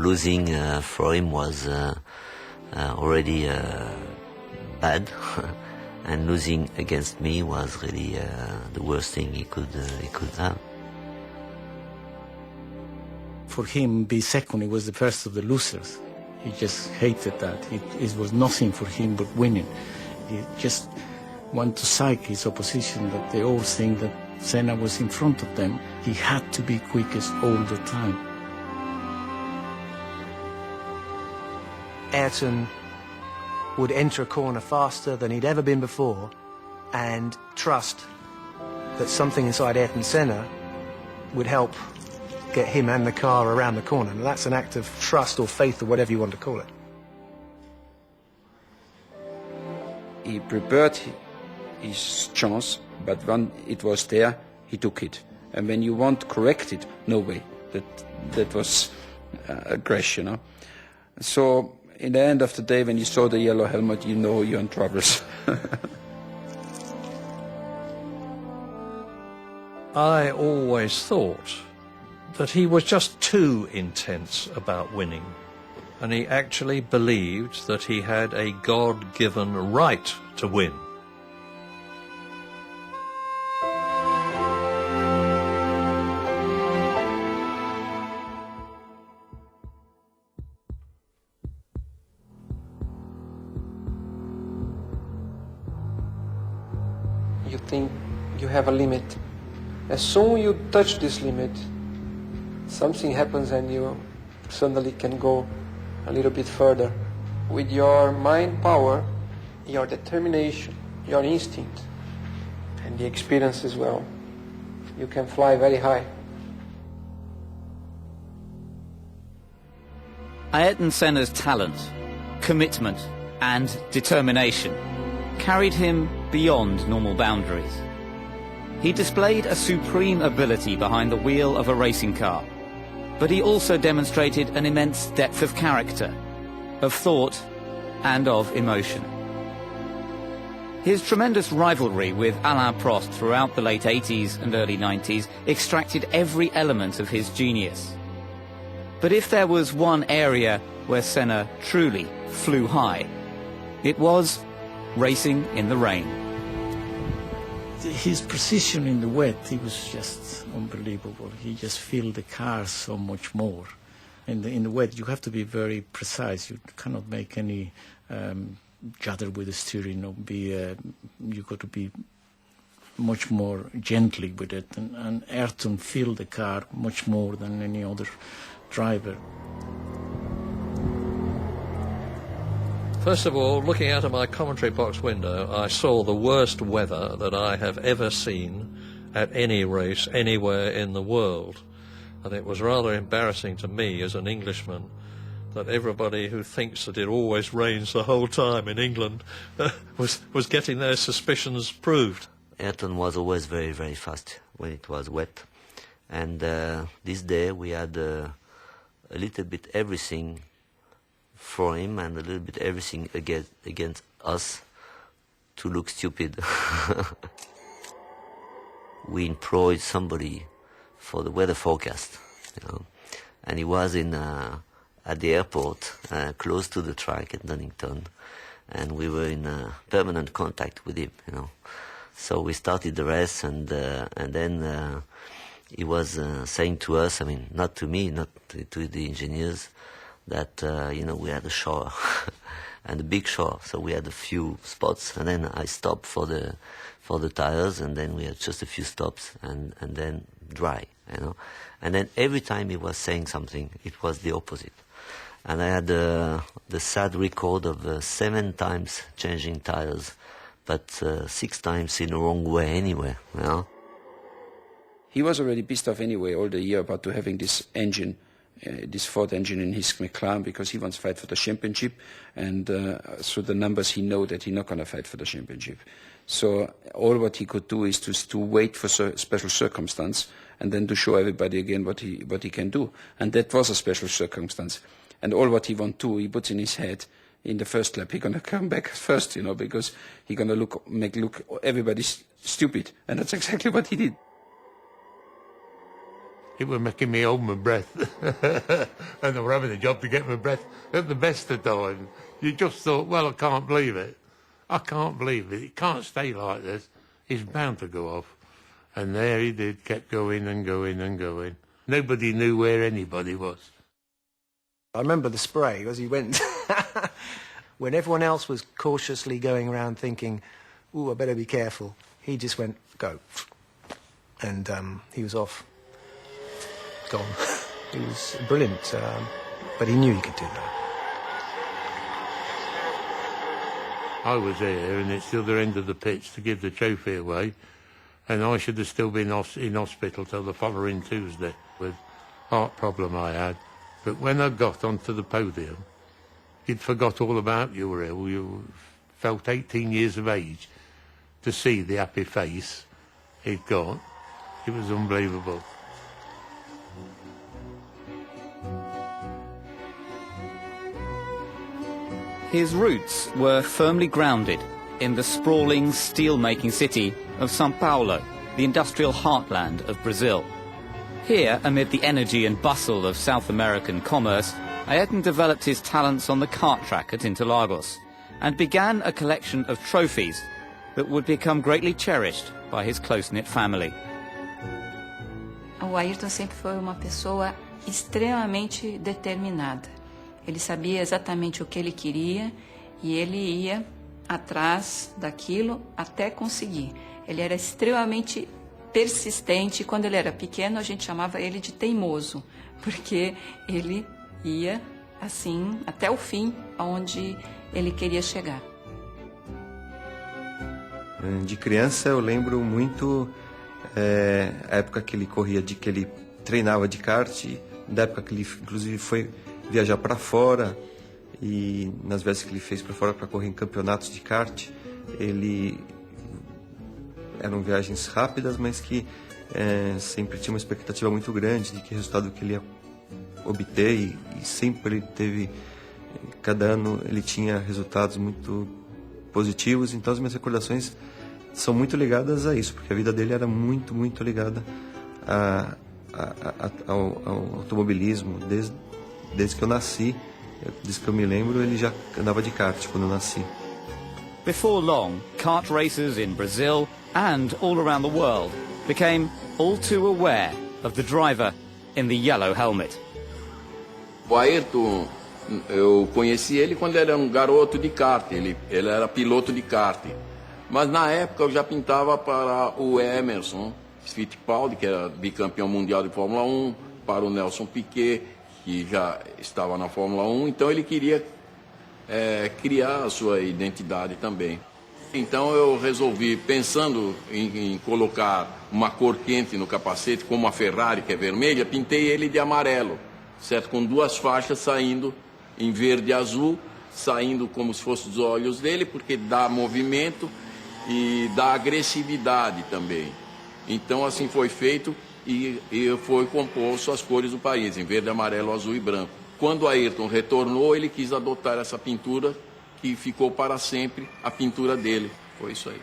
losing for him was already bad, and losing against me was really the worst thing he could have. For him, be second, he was the first of the losers. He just hated that. It was nothing for him but winning. He just wanted to psych his opposition, that they all think that Senna was in front of them. He had to be quickest all the time. Ayrton would enter a corner faster than he'd ever been before and trust that something inside Ayrton Senna would help get him and the car around the corner. And that's an act of trust or faith or whatever you want to call it. He prepared his chance, but when it was there, he took it. And when you want to correct it, no way. That was a crash, you know. So in the end of the day, when you saw the yellow helmet, you know you're in troubles. I always thought that he was just too intense about winning, and he actually believed that he had a God-given right to win. You think you have a limit. As soon as you touch this limit, something happens and you suddenly can go a little bit further. With your mind power, your determination, your instinct, and the experience as well, you can fly very high. Ayrton Senna's talent, commitment and determination carried him beyond normal boundaries. He displayed a supreme ability behind the wheel of a racing car, but he also demonstrated an immense depth of character, of thought and of emotion. His tremendous rivalry with Alain Prost throughout the late 80s and early 90s extracted every element of his genius. But if there was one area where Senna truly flew high, it was racing in the rain. His precision in the wet, he was just unbelievable. He just filled the car so much more. In the wet, you have to be very precise. You cannot make any judder with the steering. Or you got to be much more gently with it. And Ayrton filled the car much more than any other driver. First of all, looking out of my commentary box window, I saw the worst weather that I have ever seen at any race anywhere in the world. And it was rather embarrassing to me as an Englishman that everybody who thinks that it always rains the whole time in England was getting their suspicions proved. Ayrton was always very, very fast when it was wet. And this day we had a little bit everything for him and a little bit everything against us to look stupid. We employed somebody for the weather forecast, you know, and he was at the airport close to the track at Donington, and we were in permanent contact with him, you know. So we started the race, and then he was saying to us, I mean, not to me, not to the engineers, that you know, we had a shower and a big shower, so we had a few spots, and then I stopped for the tires, and then we had just a few stops, and then dry, you know. And then every time he was saying something, it was the opposite. And I had the sad record of 7 times changing tires, but 6 times in the wrong way anyway, you know. He was already pissed off anyway all the year about to having this engine, this Ford engine in his McLaren, because he wants to fight for the championship, and through the numbers he know that he's not going to fight for the championship. So all what he could do is to wait for special circumstance, and then to show everybody again what he can do. And that was a special circumstance. And all what he want to, he puts in his head in the first lap. He's going to come back first, you know, because he's going to make everybody stupid. And that's exactly what he did. It was making me hold my breath. And they were having a job to get my breath at the best of times. You just thought, well, I can't believe it. I can't believe it. It can't stay like this. It's bound to go off. And there he did, kept going and going and going. Nobody knew where anybody was. I remember the spray as he went. When everyone else was cautiously going around thinking, ooh, I better be careful, he just went, go. And he was off. Gone. He was brilliant, but he knew he could do that. I was here, and it's the other end of the pitch to give the trophy away, and I should have still been in hospital till the following Tuesday with heart problem I had. But when I got onto the podium, you'd forgot all about you were ill. You felt 18 years of age. To see the happy face he'd got, it was unbelievable. His roots were firmly grounded in the sprawling steel-making city of São Paulo, the industrial heartland of Brazil. Here, amid the energy and bustle of South American commerce, Ayrton developed his talents on the kart track at Interlagos and began a collection of trophies that would become greatly cherished by his close-knit family. O Ayrton sempre foi uma pessoa extremamente determinada. Ele sabia exatamente o que ele queria e ele ia atrás daquilo até conseguir. Ele era extremamente persistente. Quando ele era pequeno, a gente chamava ele de teimoso, porque ele ia assim até o fim, onde ele queria chegar. De criança eu lembro muito a época que ele corria, que ele treinava de kart, da época que ele inclusive foi viajar para fora, e nas vezes que ele fez para fora para correr em campeonatos de kart, eram viagens rápidas, mas que sempre tinha uma expectativa muito grande de que resultado que ele ia obter, e sempre ele teve, cada ano ele tinha resultados muito positivos. Então as minhas recordações são muito ligadas a isso, porque a vida dele era muito, muito ligada ao automobilismo. Desde que eu nasci, desde que eu me lembro, ele já andava de kart quando eu nasci. Before long, kart racers in Brazil and all around the world became all too aware of the driver in the yellow helmet. O Ayrton, eu conheci ele quando ele era um garoto de kart, ele era piloto de kart. Mas na época eu já pintava para o Emerson Fittipaldi, que era bicampeão mundial de Fórmula 1, para o Nelson Piquet, que já estava na Fórmula 1, então ele queria criar a sua identidade também. Então eu resolvi, pensando em colocar uma cor quente no capacete, como a Ferrari, que é vermelha, pintei ele de amarelo, certo? Com duas faixas saindo em verde e azul, saindo como se fossem os olhos dele, porque dá movimento e dá agressividade também. Então assim foi feito e foi composto as cores do país, em verde, amarelo, azul e branco. Quando Ayrton retornou, ele quis adotar essa pintura, que ficou para sempre a pintura dele. Foi isso aí.